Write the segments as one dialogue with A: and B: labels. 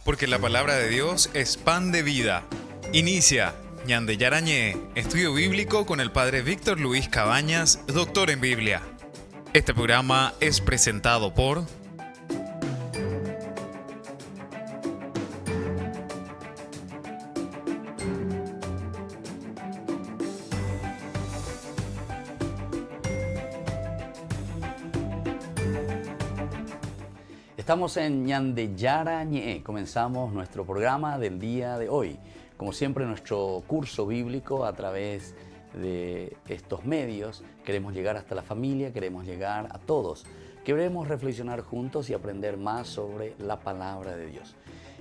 A: Porque la palabra de Dios es pan de vida. Inicia Ñande Yarañé, estudio bíblico con el padre Víctor Luis Cabañas, doctor en Biblia. Este programa es presentado por...
B: Estamos en Ñande Yarañé, comenzamos nuestro programa del día de hoy. Como siempre, nuestro curso bíblico a través de estos medios, queremos llegar hasta la familia, queremos llegar a todos. Queremos reflexionar juntos y aprender más sobre la palabra de Dios.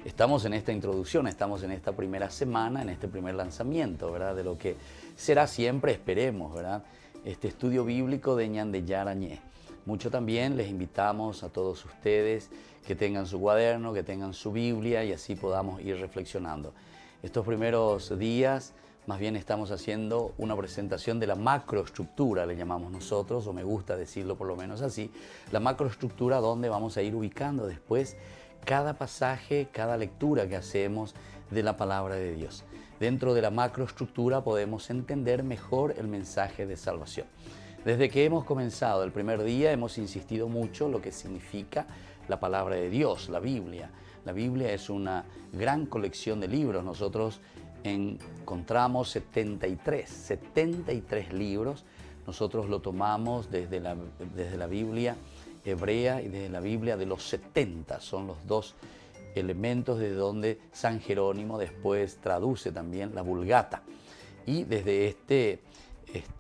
B: Estamos en esta introducción, estamos en esta primera semana, en este primer lanzamiento, ¿verdad? De lo que será siempre, esperemos, ¿verdad? Este estudio bíblico de Ñande Yarañé. Mucho también les invitamos a todos ustedes que tengan su cuaderno, que tengan su Biblia y así podamos ir reflexionando. Estos primeros días más bien estamos haciendo una presentación de la macroestructura, le llamamos nosotros, o me gusta decirlo por lo menos así, la macroestructura donde vamos a ir ubicando después cada pasaje, cada lectura que hacemos de la palabra de Dios. Dentro de la macroestructura podemos entender mejor el mensaje de salvación. Desde que hemos comenzado el primer día hemos insistido mucho en lo que significa la palabra de Dios, la Biblia. La Biblia es una gran colección de libros. Nosotros encontramos 73 libros. Nosotros lo tomamos desde la Biblia hebrea y desde la Biblia de los 70. Son los dos elementos de donde San Jerónimo después traduce también la Vulgata. Y desde este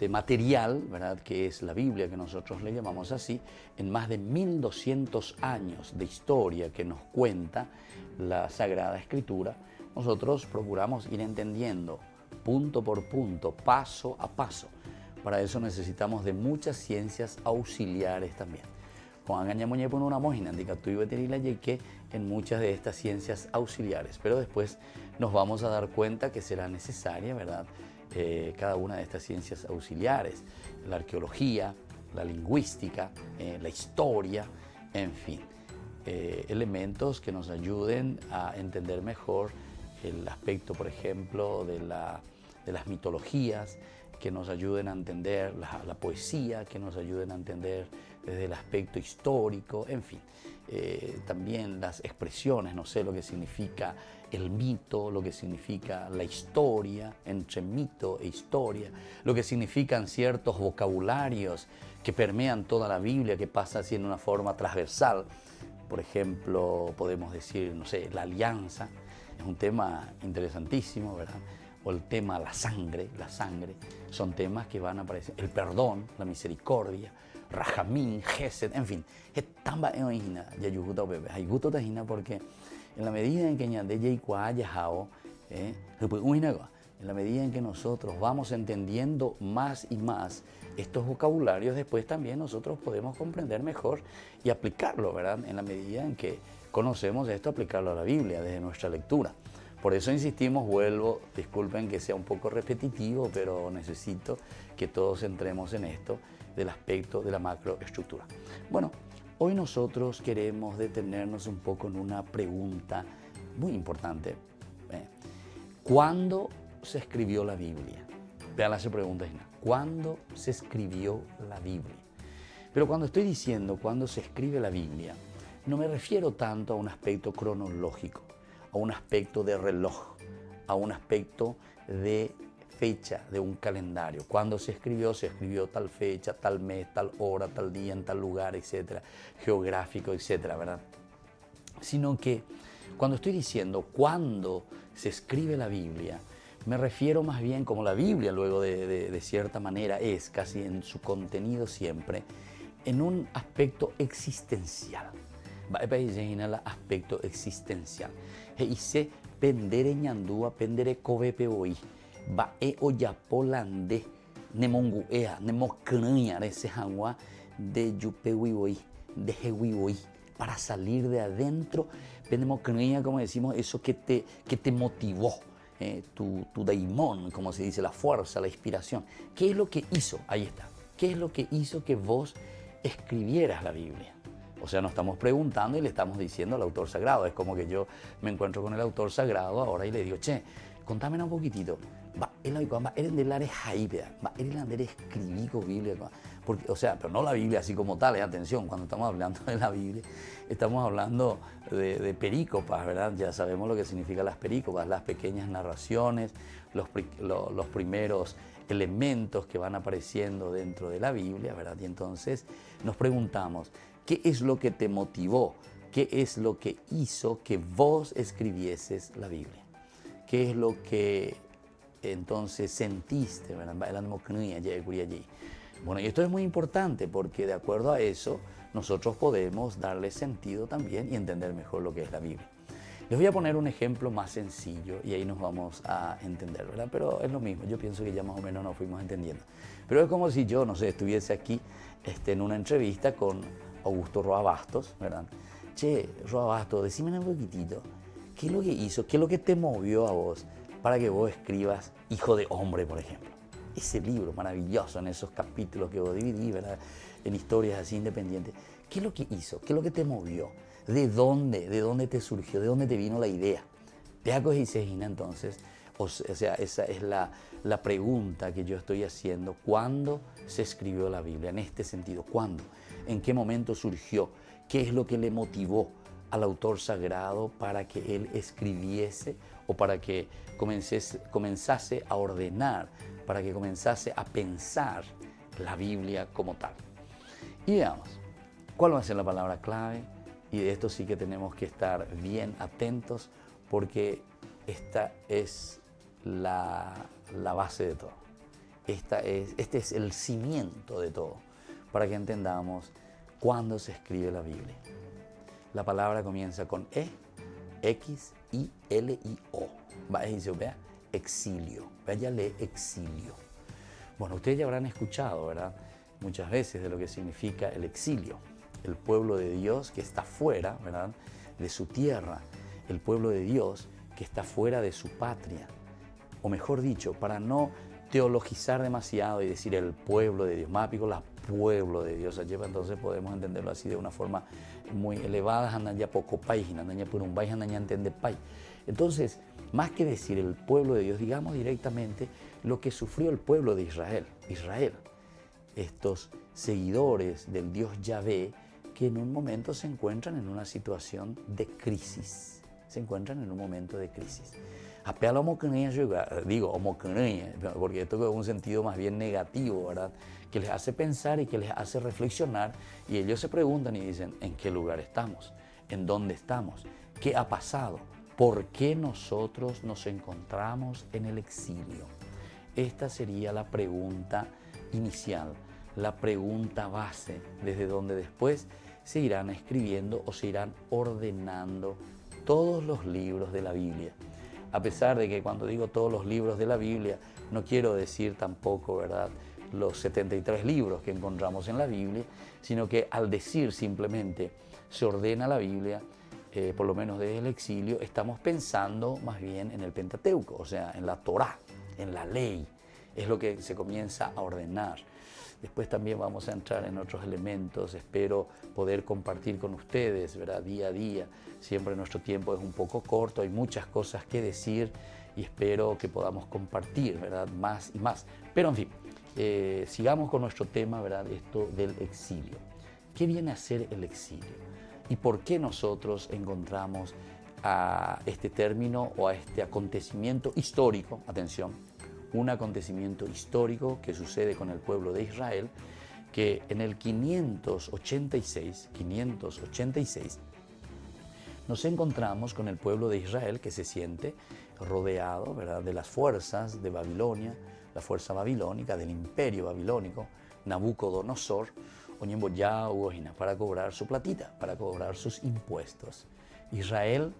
B: material, ¿verdad?, que es la Biblia, que nosotros le llamamos así, en más de 1200 años de historia que nos cuenta la Sagrada Escritura, nosotros procuramos ir entendiendo punto por punto, paso a paso. Para eso necesitamos de muchas ciencias auxiliares también. En muchas de estas ciencias auxiliares, pero después nos vamos a dar cuenta que será necesaria, ¿verdad?, cada una de estas ciencias auxiliares, la arqueología, la lingüística, la historia, en fin, elementos que nos ayuden a entender mejor el aspecto, por ejemplo, de las mitologías, que nos ayuden a entender la poesía, que nos ayuden a entender desde el aspecto histórico, en fin. También las expresiones, no sé lo que significa el mito, lo que significa la historia, entre mito e historia, lo que significan ciertos vocabularios que permean toda la Biblia, que pasa así en una forma transversal. Por ejemplo, podemos decir, no sé, la alianza, es un tema interesantísimo, ¿verdad? O el tema la sangre, son temas que van a aparecer. El perdón, la misericordia, Rajamín, Gesed, en fin. Es tan baena, ya yo gusto bebé, hay gusto tajina porque en la medida en que ñande en la medida en que nosotros vamos entendiendo más y más estos vocabularios, después también nosotros podemos comprender mejor y aplicarlo, ¿verdad? En la medida en que conocemos esto, aplicarlo a la Biblia desde nuestra lectura. Por eso insistimos, vuelvo, disculpen que sea un poco repetitivo, pero necesito que todos entremos en esto del aspecto de la macroestructura. Bueno, hoy nosotros queremos detenernos un poco en una pregunta muy importante. ¿Cuándo se escribió la Biblia? Vean esa pregunta, ¿cuándo se escribió la Biblia? Pero cuando estoy diciendo cuándo se escribe la Biblia, no me refiero tanto a un aspecto cronológico, a un aspecto de reloj, a un aspecto de fecha, de un calendario. Cuando se escribió tal fecha, tal mes, tal hora, tal día, en tal lugar, etcétera, geográfico, etcétera, ¿verdad? Sino que cuando estoy diciendo cuándo se escribe la Biblia, me refiero más bien como la Biblia luego de cierta manera es, casi en su contenido siempre, en un aspecto existencial. El aspecto existencial. Hice pendere ñandúa, pendere covepe hoy. Va oyapolande, nemonguea, nemocraña, ese jangua de yupehuivoy, de jehuivoy, para salir de adentro. Nemocraña, como decimos, eso que te motivó, tu daimón, como se dice, la fuerza, la inspiración. ¿Qué es lo que hizo? Ahí está. ¿Qué es lo que hizo que vos escribieras la Biblia? O sea, nos estamos preguntando y le estamos diciendo al autor sagrado. Es como que yo me encuentro con el autor sagrado ahora y le digo, che, contame un poquitito. Eres de la Jaibea, eres la de escribir con Biblia. Porque, o sea, pero no la Biblia así como tal, atención, cuando estamos hablando de la Biblia, estamos hablando de perícopas, ¿verdad? Ya sabemos lo que significan las perícopas, las pequeñas narraciones, los primeros elementos que van apareciendo dentro de la Biblia, ¿verdad? Y entonces nos preguntamos, ¿qué es lo que te motivó? ¿Qué es lo que hizo que vos escribieses la Biblia? ¿Qué es lo que entonces sentiste? Bueno, y esto es muy importante porque de acuerdo a eso nosotros podemos darle sentido también y entender mejor lo que es la Biblia. Les voy a poner un ejemplo más sencillo y ahí nos vamos a entender, ¿verdad? Pero es lo mismo, yo pienso que ya más o menos nos fuimos entendiendo. Pero es como si yo, no sé, estuviese aquí en una entrevista con Augusto Roa Bastos, ¿verdad? Che, Roa Bastos, decime un poquitito, ¿qué es lo que hizo, qué es lo que te movió a vos para que vos escribas Hijo de Hombre, por ejemplo? Ese libro maravilloso, en esos capítulos que vos dividí, ¿verdad? En historias así independientes. ¿Qué es lo que hizo? ¿Qué es lo que te movió? ¿De dónde? ¿De dónde te surgió? ¿De dónde te vino la idea? ¿Te hago entonces? O sea, esa es la pregunta que yo estoy haciendo. ¿Cuándo se escribió la Biblia? En este sentido, ¿cuándo? ¿En qué momento surgió? ¿Qué es lo que le motivó al autor sagrado para que él escribiese o para que comenzase a ordenar, para que comenzase a pensar la Biblia como tal? Y veamos, ¿cuál va a ser la palabra clave? Y de esto sí que tenemos que estar bien atentos porque esta es la base de todo. Este es el cimiento de todo para que entendamos cuándo se escribe la Biblia. La palabra comienza con E, X, I, L, I, O. Vea, exilio. Vaya, lee exilio. Bueno, ustedes ya habrán escuchado, ¿verdad? Muchas veces de lo que significa el exilio. El pueblo de Dios que está fuera, ¿verdad?, de su tierra. El pueblo de Dios que está fuera de su patria. O mejor dicho, para no teologizar demasiado y decir el pueblo de Dios, más pico la pueblo de Dios, entonces podemos entenderlo así de una forma muy elevada, andan ya poco país, andan ya por un país, andan ya entender país. Entonces, más que decir el pueblo de Dios, digamos directamente lo que sufrió el pueblo de Israel. Estos seguidores del Dios Yahvé que en un momento se encuentran en una situación de crisis. Se encuentran en un momento de crisis. Apela a porque esto es un sentido más bien negativo, ¿verdad? Que les hace pensar y que les hace reflexionar y ellos se preguntan y dicen, ¿en qué lugar estamos? ¿En dónde estamos? ¿Qué ha pasado? ¿Por qué nosotros nos encontramos en el exilio? Esta sería la pregunta inicial, la pregunta base, desde donde después se irán escribiendo o se irán ordenando todos los libros de la Biblia. A pesar de que cuando digo todos los libros de la Biblia, no quiero decir tampoco, ¿verdad?, los 73 libros que encontramos en la Biblia, sino que al decir simplemente se ordena la Biblia, por lo menos desde el exilio, estamos pensando más bien en el Pentateuco, o sea, en la Torá, en la ley. Es lo que se comienza a ordenar. Después también vamos a entrar en otros elementos. Espero poder compartir con ustedes, ¿verdad?, día a día. Siempre nuestro tiempo es un poco corto, hay muchas cosas que decir y espero que podamos compartir, ¿verdad?, más y más. Pero en fin, sigamos con nuestro tema, ¿verdad?, esto del exilio. ¿Qué viene a ser el exilio? ¿Y por qué nosotros encontramos a este término o a este acontecimiento histórico, atención, un acontecimiento histórico que sucede con el pueblo de Israel, que en el 586, nos encontramos con el pueblo de Israel que se siente rodeado, ¿verdad?, de las fuerzas de Babilonia, la fuerza babilónica, del imperio babilónico, Nabucodonosor, para cobrar su platita, para cobrar sus impuestos. Israel,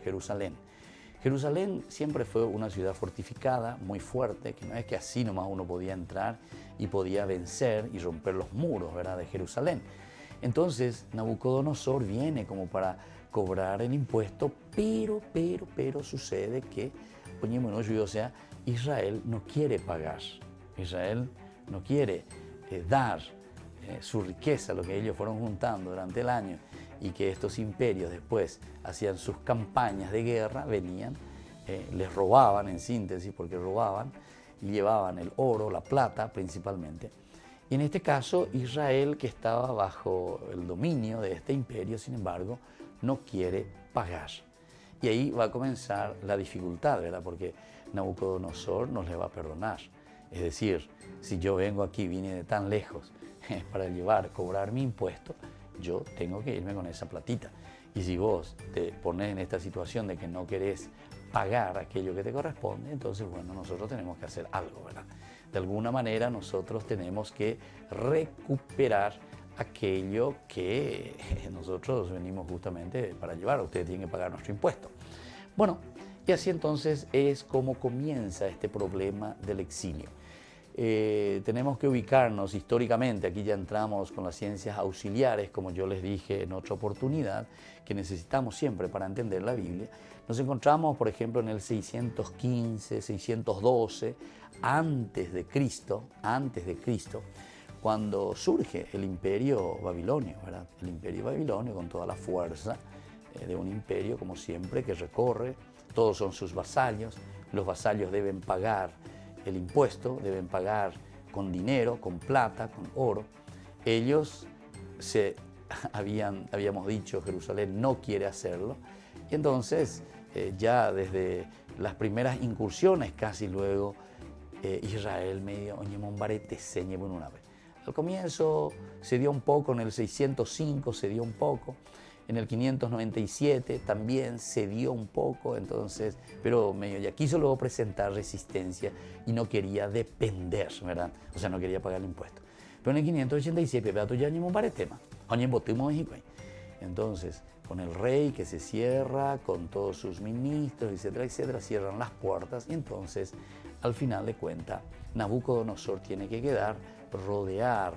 B: Jerusalén. Jerusalén siempre fue una ciudad fortificada, muy fuerte, que no es que así nomás uno podía entrar y podía vencer y romper los muros, ¿verdad?, de Jerusalén. Entonces Nabucodonosor viene como para cobrar el impuesto, pero sucede que, o sea, Israel no quiere pagar, Israel no quiere dar su riqueza, lo que ellos fueron juntando durante el año, y que estos imperios después hacían sus campañas de guerra, venían, les robaban en síntesis, porque robaban, y llevaban el oro, la plata principalmente. Y en este caso Israel, que estaba bajo el dominio de este imperio, sin embargo, no quiere pagar. Y ahí va a comenzar la dificultad, ¿verdad? Porque Nabucodonosor no les va a perdonar. Es decir, si yo vengo aquí, vine de tan lejos para cobrar mi impuesto, yo tengo que irme con esa platita. Y si vos te pones en esta situación de que no querés pagar aquello que te corresponde, entonces, bueno, nosotros tenemos que hacer algo, ¿verdad? De alguna manera nosotros tenemos que recuperar aquello que nosotros venimos justamente para llevar. Ustedes tienen que pagar nuestro impuesto. Bueno, y así entonces es como comienza este problema del exilio. Tenemos que ubicarnos históricamente, aquí ya entramos con las ciencias auxiliares, como yo les dije en otra oportunidad, que necesitamos siempre para entender la Biblia. Nos encontramos, por ejemplo, en el 615, 612, antes de Cristo, cuando surge el imperio babilonio, ¿verdad? El imperio babilonio con toda la fuerza de un imperio, como siempre, que recorre, todos son sus vasallos, los vasallos deben pagar el impuesto, deben pagar con dinero, con plata, con oro. Ellos habíamos dicho, Jerusalén no quiere hacerlo, y entonces ya desde las primeras incursiones, casi luego, Israel medio oñemombarete señe una vez. Al comienzo se dio un poco, en el 605 se dio un poco, en el 597 también se dio un poco, entonces, pero medio ya quiso luego presentar resistencia y no quería depender, ¿verdad? O sea, no quería pagar el impuesto. Pero en el 587, pero ya no para el tema, entonces, con el rey que se cierra, con todos sus ministros, etcétera, etcétera, cierran las puertas, y entonces, al final de cuentas, Nabucodonosor tiene que quedar, rodear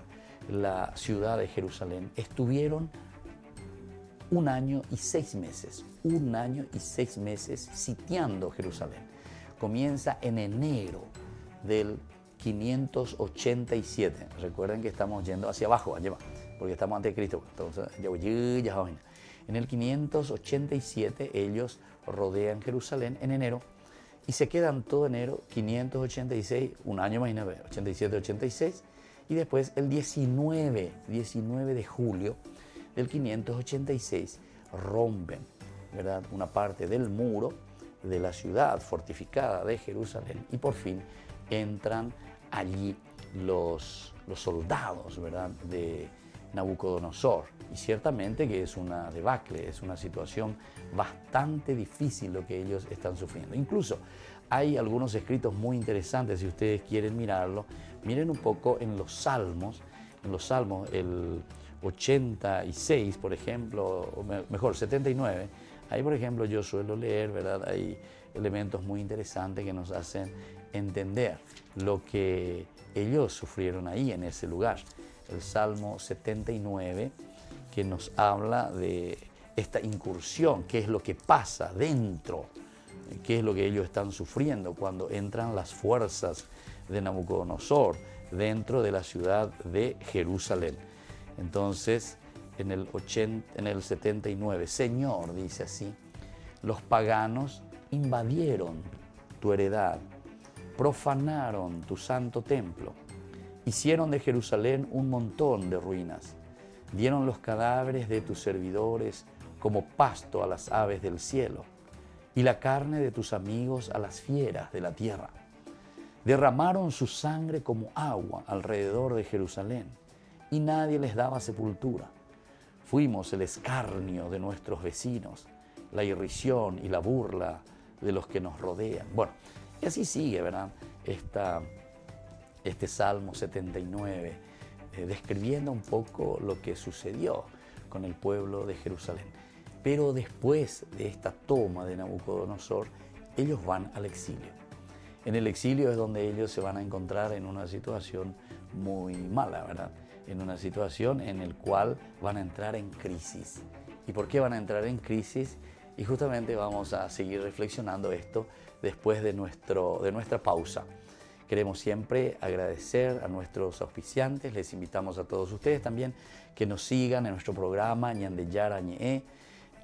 B: la ciudad de Jerusalén. Estuvieron 1 año y 6 meses, 1 año y 6 meses sitiando Jerusalén. Comienza en enero del 587. Recuerden que estamos yendo hacia abajo, porque estamos antes de Cristo. Entonces, en el 587 ellos rodean Jerusalén en enero y se quedan todo enero, 586, 1 año más, 87, 86, y después el 19 de julio del 586 rompen, ¿verdad?, una parte del muro de la ciudad fortificada de Jerusalén, y por fin entran allí los soldados, ¿verdad?, de Nabucodonosor. Y ciertamente que es una debacle, es una situación bastante difícil lo que ellos están sufriendo. Incluso hay algunos escritos muy interesantes, si ustedes quieren mirarlo. Miren un poco en los Salmos, el 86, por ejemplo, o mejor, 79, ahí, por ejemplo, yo suelo leer, ¿verdad? Hay elementos muy interesantes que nos hacen entender lo que ellos sufrieron ahí en ese lugar. El Salmo 79, que nos habla de esta incursión, qué es lo que pasa dentro, qué es lo que ellos están sufriendo cuando entran las fuerzas de Nabucodonosor dentro de la ciudad de Jerusalén. Entonces, en el 79, Señor, dice así, los paganos invadieron tu heredad, profanaron tu santo templo, hicieron de Jerusalén un montón de ruinas, dieron los cadáveres de tus servidores como pasto a las aves del cielo y la carne de tus amigos a las fieras de la tierra. Derramaron su sangre como agua alrededor de Jerusalén y nadie les daba sepultura. Fuimos el escarnio de nuestros vecinos, la irrisión y la burla de los que nos rodean. Bueno, y así sigue, ¿verdad?, este Salmo 79, describiendo un poco lo que sucedió con el pueblo de Jerusalén. Pero después de esta toma de Nabucodonosor, ellos van al exilio. En el exilio es donde ellos se van a encontrar en una situación muy mala, ¿verdad?, en una situación en la cual van a entrar en crisis. ¿Y por qué van a entrar en crisis? Y justamente vamos a seguir reflexionando esto después de nuestra pausa. Queremos siempre agradecer a nuestros auspiciantes. Les invitamos a todos ustedes también que nos sigan en nuestro programa Ñande Yarañe,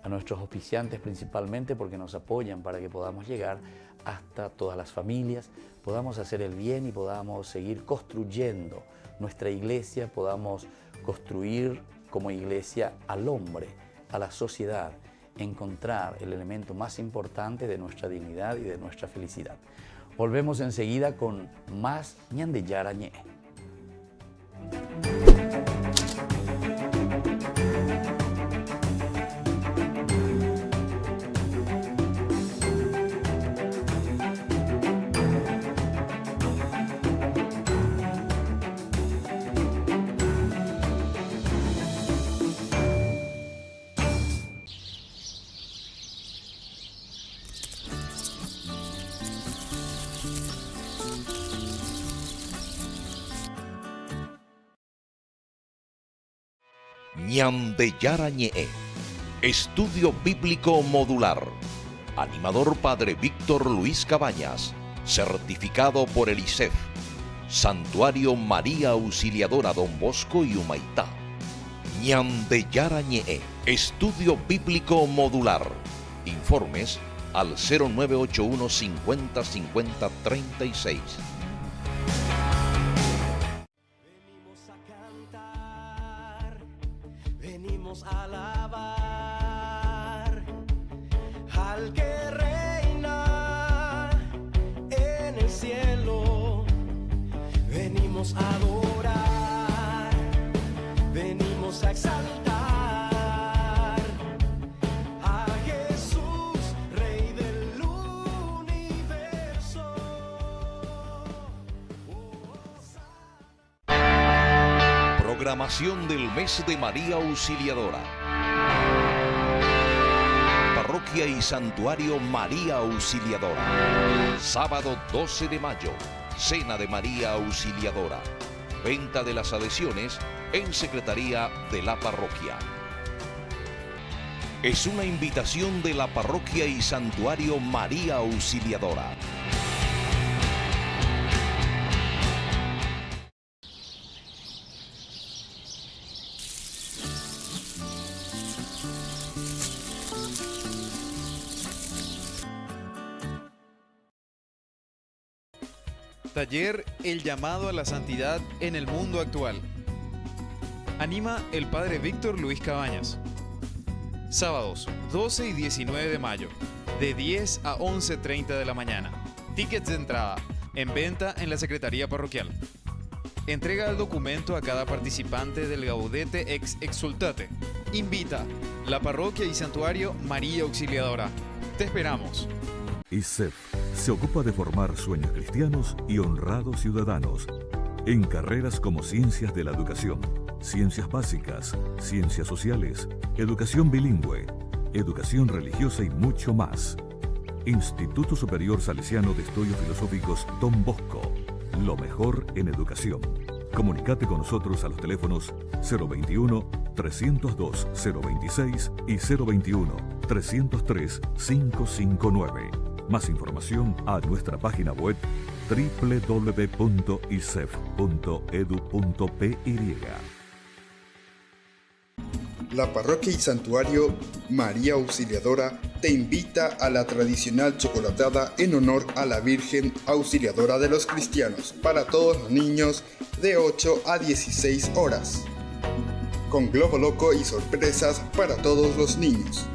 B: a nuestros auspiciantes principalmente porque nos apoyan para que podamos llegar hasta todas las familias, podamos hacer el bien y podamos seguir construyendo nuestra iglesia, podamos construir como iglesia al hombre, a la sociedad, encontrar el elemento más importante de nuestra dignidad y de nuestra felicidad. Volvemos enseguida con más Ñande Yarañe.
C: Ñande Yarañe, Estudio Bíblico Modular. Animador Padre Víctor Luis Cabañas, certificado por el ISEF. Santuario María Auxiliadora Don Bosco y Humaitá. Ñande Yarañe, Estudio Bíblico Modular. Informes al 0981 50 50 36.
D: Venimos a alabar al que reina en el cielo. Venimos a adorar, venimos a exaltar a Jesús, Rey del universo.
C: Programación del mes de María Auxiliadora. Parroquia y Santuario María Auxiliadora. Sábado 12 de mayo, Cena de María Auxiliadora. Venta de las adhesiones en Secretaría de la Parroquia. Es una invitación de la Parroquia y Santuario María Auxiliadora.
A: Taller El llamado a la santidad en el mundo actual. Anima el Padre Víctor Luis Cabañas. Sábados 12 y 19 de mayo, de 10 a 11:30 de la mañana. Tickets de entrada, en venta en la Secretaría Parroquial. Entrega el documento a cada participante del Gaudete Ex Exultate. Invita la Parroquia y Santuario María Auxiliadora. Te esperamos.
E: ISEF se ocupa de formar sueños cristianos y honrados ciudadanos en carreras como Ciencias de la Educación, Ciencias Básicas, Ciencias Sociales, Educación Bilingüe, Educación Religiosa y mucho más. Instituto Superior Salesiano de Estudios Filosóficos Don Bosco, lo mejor en educación. Comunicate con nosotros a los teléfonos 021-302-026 y 021-303-559. Más información a nuestra página web www.isef.edu.py.
F: La Parroquia y Santuario María Auxiliadora te invita a la tradicional chocolatada en honor a la Virgen Auxiliadora de los Cristianos para todos los niños de 8 a 16 horas, con globo loco y sorpresas para todos los niños.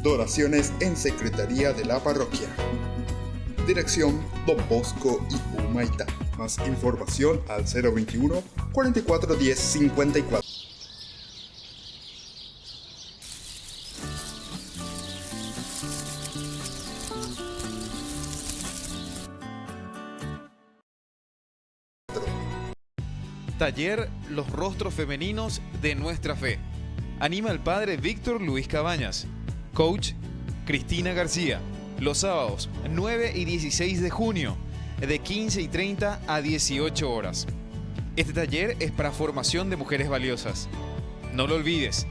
F: Donaciones en Secretaría de la Parroquia. Dirección Don Bosco y Humaitá. Más información al 021 4410 54.
A: Taller Los Rostros Femeninos de Nuestra Fe. Anima el Padre Víctor Luis Cabañas. Coach Cristina García. Los sábados 9 y 16 de junio, de 15:30 a 18 horas. Este taller es para formación de mujeres valiosas. No lo olvides.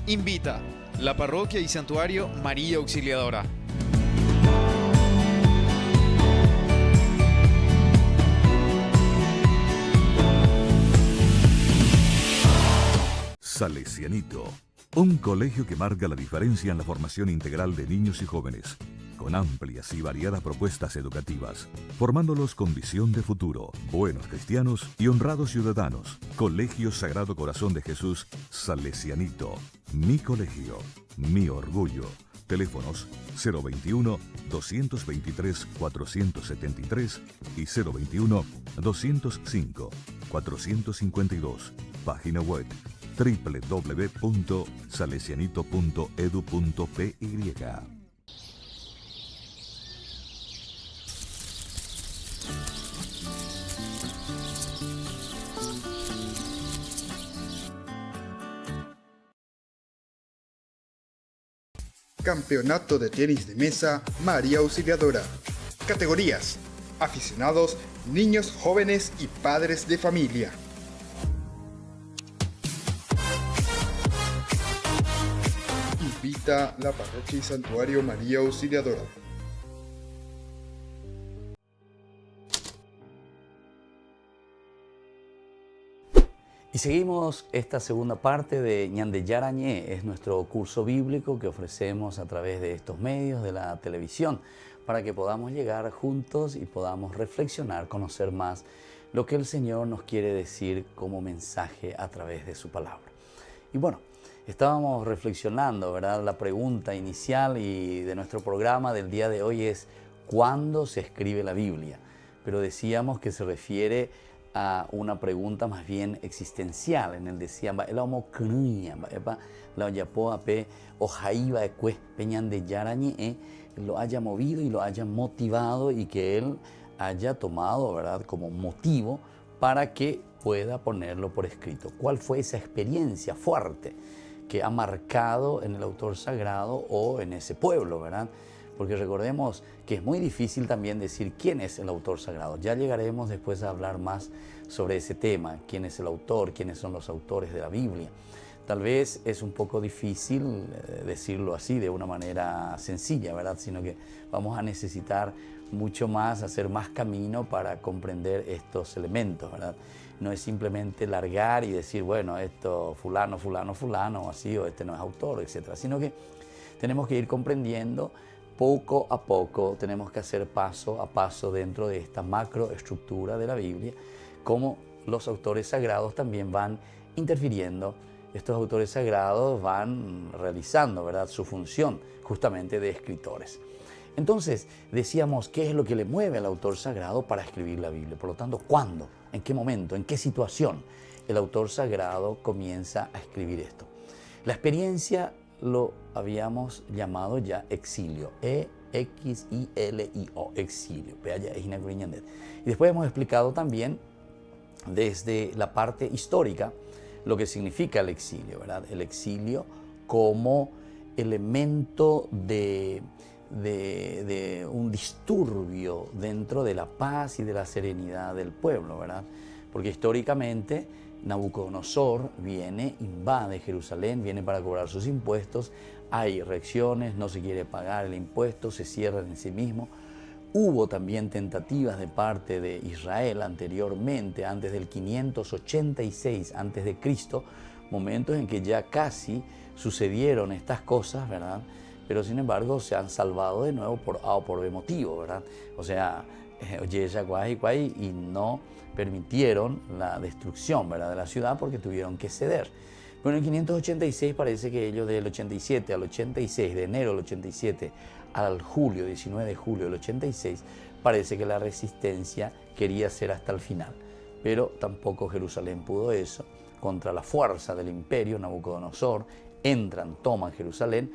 A: Invita la Parroquia y Santuario María Auxiliadora.
E: Salesianito, un colegio que marca la diferencia en la formación integral de niños y jóvenes, con amplias y variadas propuestas educativas, formándolos con visión de futuro, buenos cristianos y honrados ciudadanos. Colegio Sagrado Corazón de Jesús Salesianito, mi colegio, mi orgullo. Teléfonos 021-223-473 y 021-205-452. Página web www.salesianito.edu.py.
F: Campeonato de tenis de mesa María Auxiliadora. Categorías: aficionados, niños, jóvenes y padres de familia. Invita la Parroquia y Santuario María Auxiliadora.
B: Y seguimos esta segunda parte de Ñande Yarañé, es nuestro curso bíblico que ofrecemos a través de estos medios, de la televisión, para que podamos llegar juntos y podamos reflexionar, conocer más lo que el Señor nos quiere decir como mensaje a través de su palabra. Y bueno, estábamos reflexionando, ¿verdad? La pregunta inicial y de nuestro programa del día de hoy es ¿cuándo se escribe la Biblia? Pero decíamos que se refiere a una pregunta más bien existencial. En el decía, la lo haya movido y lo haya motivado y que él haya tomado, ¿verdad?, como motivo para que pueda ponerlo por escrito. ¿Cuál fue esa experiencia fuerte que ha marcado en el autor sagrado o en ese pueblo, ¿verdad? Porque recordemos que es muy difícil también decir quién es el autor sagrado. Ya llegaremos después a hablar más sobre ese tema, quién es el autor, quiénes son los autores de la Biblia. Tal vez es un poco difícil decirlo así de una manera sencilla, ¿verdad? Sino que vamos a necesitar mucho más, hacer más camino para comprender estos elementos, ¿verdad? No es simplemente largar y decir, bueno, esto fulano, fulano, fulano, o así, o este no es autor, etc. Sino que tenemos que ir comprendiendo poco a poco, tenemos que hacer paso a paso dentro de esta macroestructura de la Biblia, como los autores sagrados también van interfiriendo. Estos autores sagrados van realizando, ¿verdad?, su función justamente de escritores. Entonces, decíamos, ¿qué es lo que le mueve al autor sagrado para escribir la Biblia? Por lo tanto, ¿cuándo? ¿En qué momento? ¿En qué situación el autor sagrado comienza a escribir esto? La experiencia lo habíamos llamado ya exilio, E-X-I-L-I-O, exilio. Y después hemos explicado también desde la parte histórica lo que significa el exilio, ¿verdad? El exilio como elemento de un disturbio dentro de la paz y de la serenidad del pueblo, ¿verdad? Porque históricamente Nabucodonosor viene, invade Jerusalén, viene para cobrar sus impuestos, hay reacciones, no se quiere pagar el impuesto, se cierran en sí mismo. Hubo también tentativas de parte de Israel anteriormente, antes del 586 a.C., momentos en que ya casi sucedieron estas cosas, ¿verdad? Pero sin embargo se han salvado de nuevo por A o por B motivo, ¿verdad? O sea, y no permitieron la destrucción, ¿verdad?, de la ciudad porque tuvieron que ceder. Pero en el 586 parece que ellos del 87 al 86, de enero del 87 al julio, 19 de julio del 86, parece que la resistencia quería ser hasta el final. Pero tampoco Jerusalén pudo eso. Contra la fuerza del imperio, Nabucodonosor, entran, toman Jerusalén.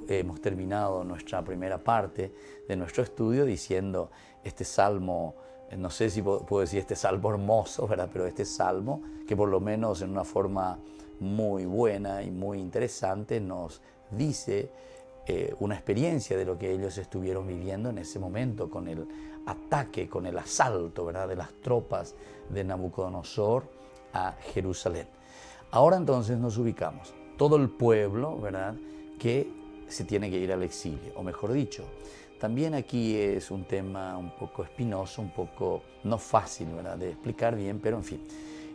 B: Hemos terminado nuestra primera parte de nuestro estudio diciendo este salmo, no sé si puedo decir este salmo hermoso, ¿verdad?, pero este salmo que por lo menos en una forma muy buena y muy interesante nos dice una experiencia de lo que ellos estuvieron viviendo en ese momento con el ataque, con el asalto, ¿verdad?, de las tropas de Nabucodonosor a Jerusalén. Ahora entonces nos ubicamos, todo el pueblo, ¿verdad?, que se tiene que ir al exilio, o mejor dicho, también aquí es un tema un poco espinoso, un poco no fácil, ¿verdad?, de explicar bien, pero en fin.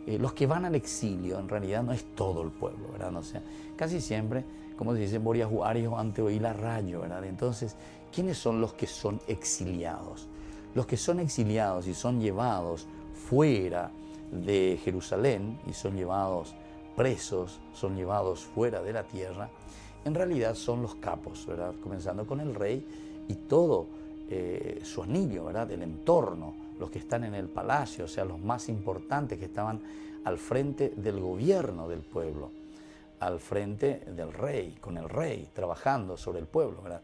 B: los que van al exilio en realidad no es todo el pueblo, ¿verdad? O sea, casi siempre, como se dice, Boriahuario ante oí la rayo, ¿verdad? Entonces, ¿quiénes son los que son exiliados? Los que son exiliados y son llevados fuera de Jerusalén y son llevados presos, son llevados fuera de la tierra, en realidad son los capos, ¿verdad? Comenzando con el rey y todo su anillo, ¿verdad? El entorno, los que están en el palacio, o sea, los más importantes que estaban al frente del gobierno del pueblo, al frente del rey, con el rey, trabajando sobre el pueblo, ¿verdad?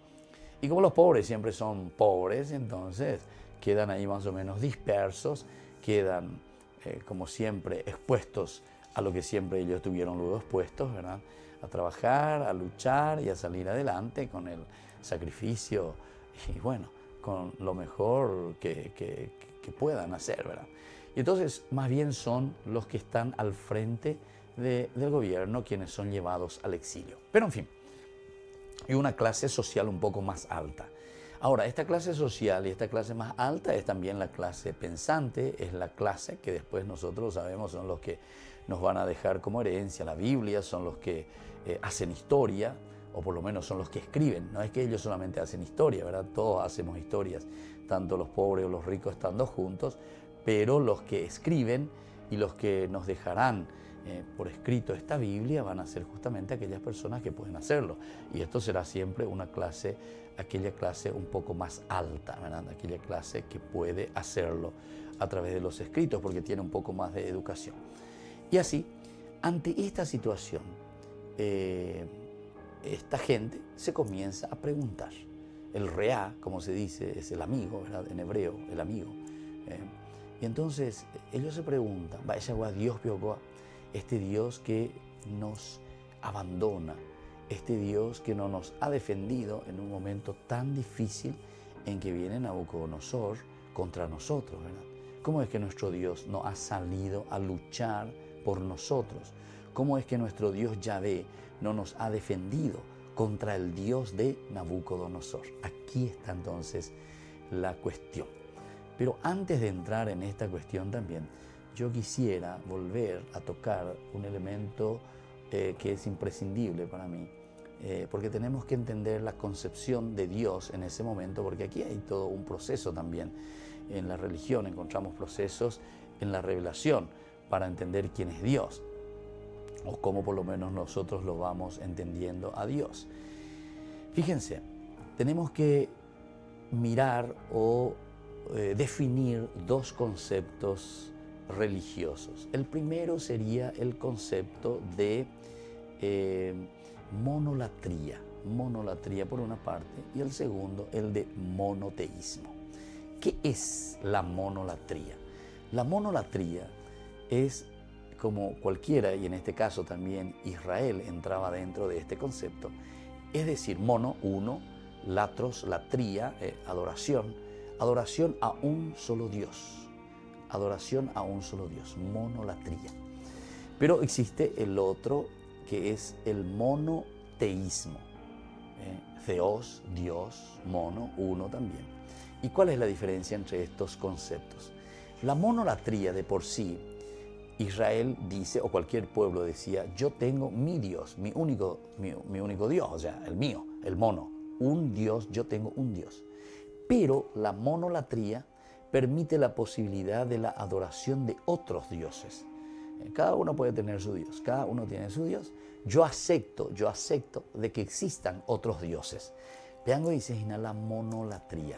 B: Y como los pobres siempre son pobres, entonces quedan ahí más o menos dispersos, quedan como siempre expuestos a lo que siempre ellos estuvieron luego expuestos, ¿verdad? A trabajar, a luchar y a salir adelante con el sacrificio y bueno, con lo mejor que puedan hacer, ¿verdad? Y entonces más bien son los que están al frente del gobierno quienes son llevados al exilio. Pero en fin, y una clase social un poco más alta. Ahora, esta clase social y esta clase más alta es también la clase pensante, es la clase que después nosotros sabemos son los que nos van a dejar como herencia la Biblia, son los que hacen historia, o por lo menos son los que escriben. No es que ellos solamente hacen historia, ¿verdad? Todos hacemos historias, tanto los pobres o los ricos estando juntos, pero los que escriben y los que nos dejarán por escrito esta Biblia van a ser justamente aquellas personas que pueden hacerlo. Y esto será siempre una clase, aquella clase un poco más alta, ¿verdad? Aquella clase que puede hacerlo a través de los escritos porque tiene un poco más de educación. Y así, ante esta situación, esta gente se comienza a preguntar. El reá, como se dice, es el amigo, ¿verdad? En hebreo, el amigo. Y entonces ellos se preguntan, vaya Dios Piocoa, este Dios que nos abandona, este Dios que no nos ha defendido en un momento tan difícil en que viene Nabucodonosor contra nosotros, ¿verdad? ¿Cómo es que nuestro Dios no ha salido a luchar por nosotros? ¿Cómo es que nuestro Dios Yahvé no nos ha defendido contra el Dios de Nabucodonosor? Aquí está entonces la cuestión. Pero antes de entrar en esta cuestión también, yo quisiera volver a tocar un elemento que es imprescindible para mí, porque tenemos que entender la concepción de Dios en ese momento, porque aquí hay todo un proceso también. En la religión encontramos procesos en la revelación para entender quién es Dios, o cómo por lo menos nosotros lo vamos entendiendo a Dios. Fíjense, tenemos que mirar o definir dos conceptos religiosos. El primero sería el concepto de monolatría por una parte, y el segundo el de monoteísmo. ¿Qué es la monolatría? La monolatría es como cualquiera, y en este caso también Israel entraba dentro de este concepto, es decir, mono, uno, latros, latría, adoración, adoración a un solo Dios, adoración a un solo Dios, monolatría. Pero existe el otro que es el monoteísmo, Theos, Dios, mono, uno también. ¿Y cuál es la diferencia entre estos conceptos? La monolatría de por sí, Israel dice, o cualquier pueblo decía, yo tengo mi Dios, mi único Dios, o sea, el mío, el mono, un Dios, yo tengo un Dios. Pero la monolatría permite la posibilidad de la adoración de otros dioses. Cada uno puede tener su Dios, cada uno tiene su Dios. Yo acepto de que existan otros dioses. Vean, dice la monolatría.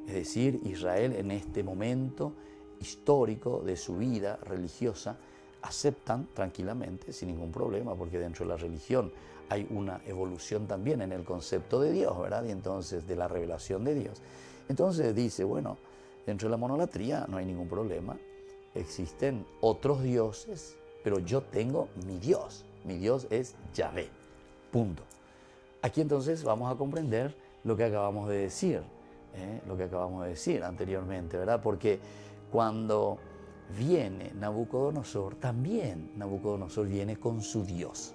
B: Es decir, Israel en este momento histórico de su vida religiosa aceptan tranquilamente, sin ningún problema, porque dentro de la religión hay una evolución también en el concepto de Dios, ¿verdad? Y entonces de la revelación de Dios. Entonces dice, bueno, dentro de la monolatría no hay ningún problema, existen otros dioses, pero yo tengo mi Dios es Yahvé, punto. Aquí entonces vamos a comprender lo que acabamos de decir, anteriormente, ¿verdad? Porque cuando viene Nabucodonosor, también Nabucodonosor viene con su Dios.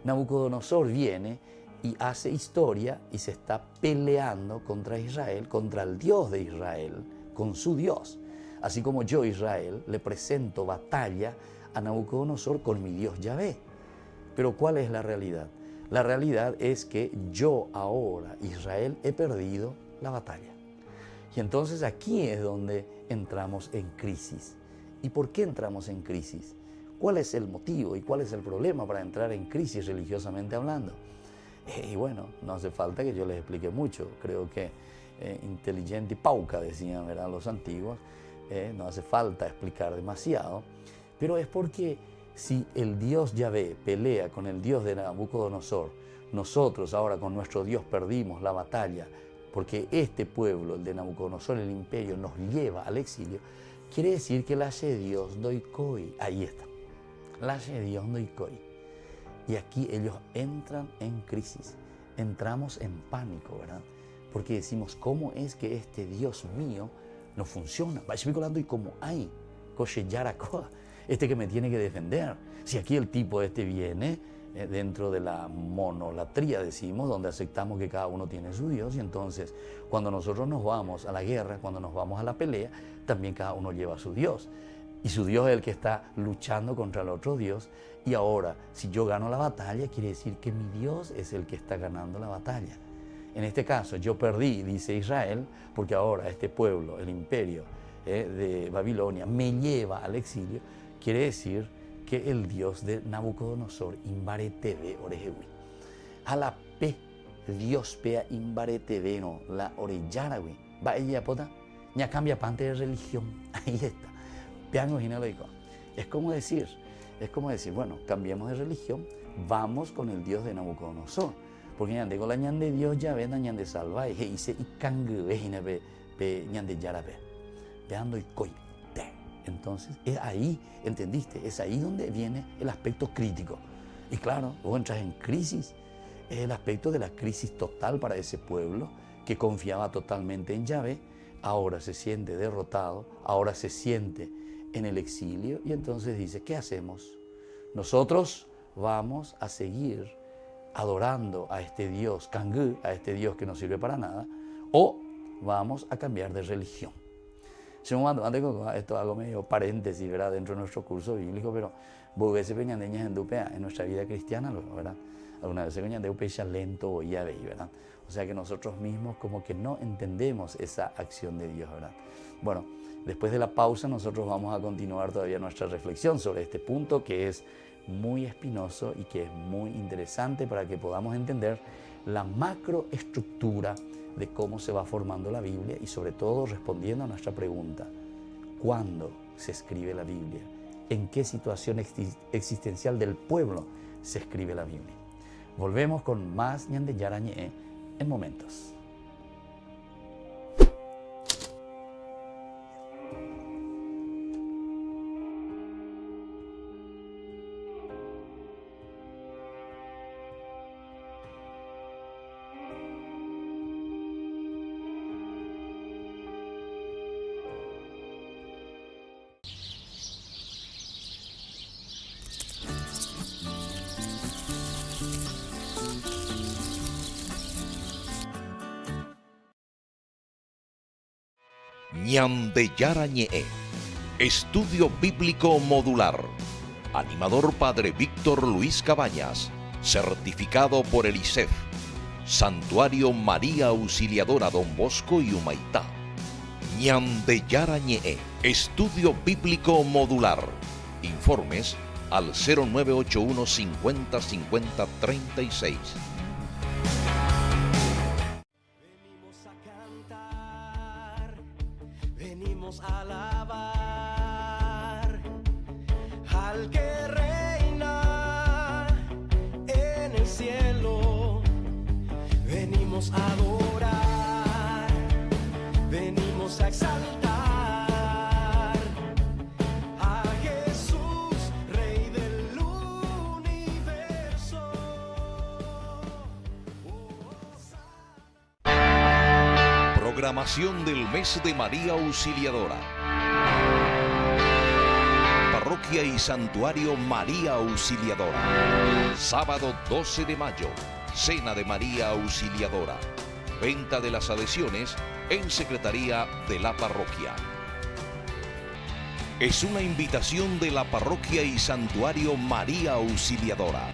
B: Nabucodonosor viene y hace historia y se está peleando contra Israel, contra el Dios de Israel, con su Dios. Así como yo, Israel, le presento batalla a Nabucodonosor con mi Dios Yahvé. Pero ¿cuál es la realidad? La realidad es que yo ahora, Israel, he perdido la batalla. Y entonces aquí es donde entramos en crisis. ¿Y por qué entramos en crisis? ¿Cuál es el motivo y cuál es el problema para entrar en crisis religiosamente hablando? Y bueno, no hace falta que yo les explique mucho. Creo que inteligente y pauca, decían, ¿verdad?, los antiguos. No hace falta explicar demasiado. Pero es porque si el Dios Yahvé pelea con el Dios de Nabucodonosor, nosotros ahora con nuestro Dios perdimos la batalla, porque este pueblo, el de Nabucodonosor, el imperio, nos lleva al exilio, quiere decir que la de Dios doikoi, ahí está, la de Dios doikoi. Y aquí ellos entran en crisis, entramos en pánico, ¿verdad? Porque decimos, ¿cómo es que este Dios mío no funciona? Y como hay, este que me tiene que defender. Si aquí el tipo viene dentro de la monolatría, decimos, donde aceptamos que cada uno tiene su Dios, y entonces cuando nosotros nos vamos a la guerra, cuando nos vamos a la pelea, también cada uno lleva su Dios. Y su Dios es el que está luchando contra el otro Dios. Y ahora, si yo gano la batalla, quiere decir que mi Dios es el que está ganando la batalla. En este caso, yo perdí, dice Israel, porque ahora este pueblo, el imperio de Babilonia, me lleva al exilio. Quiere decir que el Dios de Nabucodonosor, imbaretebe orejewi. A la P, Dios pea imbaretebe, no, la orellarawi. Va ella pota, ya cambia parte de religión. Ahí está. Es como decir, bueno, cambiemos de religión, vamos con el Dios de Nabucodonosor. Porque ñande con la ñande Dios ya ven a ñande salva y dice y cangue pe ñande yarabe. Veando y coi. Entonces, es ahí, ¿entendiste? Es ahí donde viene el aspecto crítico. Y claro, vos entras en crisis. Es el aspecto de la crisis total para ese pueblo que confiaba totalmente en Yahvé. Ahora se siente derrotado, ahora se siente en el exilio y entonces dice, ¿qué hacemos? Nosotros vamos a seguir adorando a este Dios Kangú, a este Dios que no sirve para nada, o vamos a cambiar de religión. Esto hago medio paréntesis, ¿verdad?, dentro de nuestro curso bíblico, pero en nuestra vida cristiana, ¿verdad? Alguna vez lento o ya veis, ¿verdad? O sea que nosotros mismos como que no entendemos esa acción de Dios, ¿verdad? Bueno, después de la pausa nosotros vamos a continuar todavía nuestra reflexión sobre este punto que es muy espinoso y que es muy interesante para que podamos entender la macroestructura de cómo se va formando la Biblia y sobre todo respondiendo a nuestra pregunta, ¿cuándo se escribe la Biblia? ¿En qué situación existencial del pueblo se escribe la Biblia? Volvemos con más Ñande Yarañe en momentos.
C: Ñande Yarañe, Estudio Bíblico Modular. Animador Padre Víctor Luis Cabañas, certificado por el ICEF. Santuario María Auxiliadora Don Bosco y Humaitá. Ñande Yarañe, Estudio Bíblico Modular. Informes al 0981 50 50 36.
D: Venimos a alabar al que reina en el cielo. Venimos a adorar, venimos a exaltar a Jesús, Rey del universo.
C: Programación del mes de María Auxiliadora. Parroquia y Santuario María Auxiliadora. Sábado 12 de mayo, Cena de María Auxiliadora. Venta de las adhesiones en Secretaría de la Parroquia. es una invitación de la Parroquia y Santuario María Auxiliadora.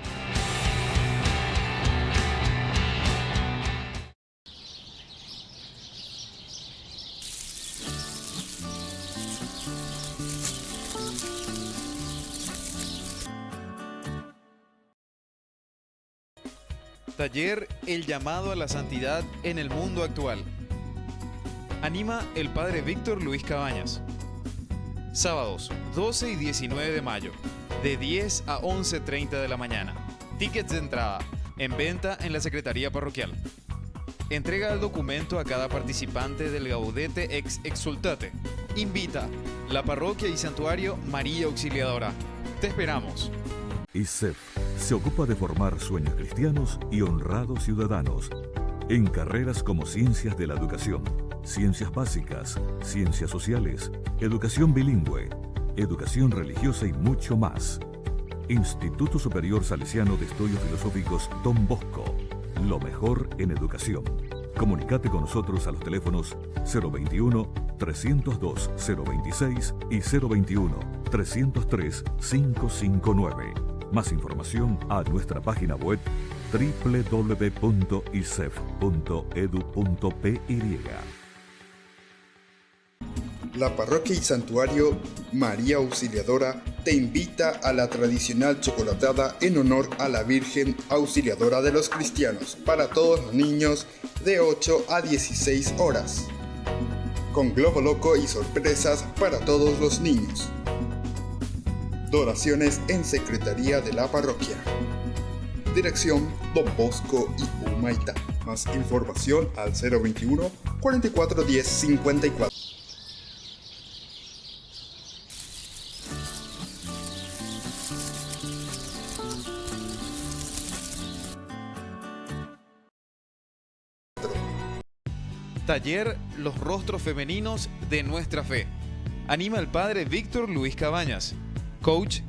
A: Taller El llamado a la santidad en el mundo actual. Anima el Padre Víctor Luis Cabañas. Sábados 12 y 19 de mayo, de 10 a 11:30 de la mañana. Tickets de entrada, en venta en la Secretaría Parroquial. Entrega el documento a cada participante del Gaudete ex exsultate. Invita la Parroquia y Santuario María Auxiliadora. Te esperamos.
E: ISEF se ocupa de formar sueños cristianos y honrados ciudadanos en carreras como ciencias de la educación, ciencias básicas, ciencias sociales, educación bilingüe, educación religiosa y mucho más. Instituto Superior Salesiano de Estudios Filosóficos Don Bosco, lo mejor en educación. Comunicate con nosotros a los teléfonos 021-302-026 y 021-303-559. Más información a nuestra página web www.isef.edu.py.
F: La Parroquia y Santuario María Auxiliadora te invita a la tradicional chocolatada en honor a la Virgen Auxiliadora de los Cristianos para todos los niños de 8 a 16 horas, con globo loco y sorpresas para todos los niños. Donaciones en Secretaría de la Parroquia. Dirección Don Bosco y Humaitá. Más información al 021 4410 54.
A: Taller Los rostros femeninos de nuestra fe. Anima el Padre Víctor Luis Cabañas. Coach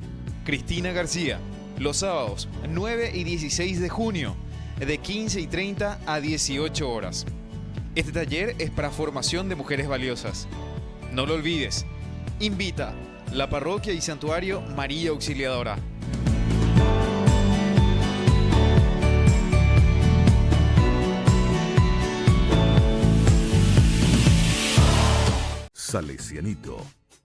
A: Cristina García. Los sábados 9 y 16 de junio, de 15:30 a 18 horas. Este taller es para formación de mujeres valiosas. No lo olvides. Invita la Parroquia y Santuario María Auxiliadora.
E: Salesianito,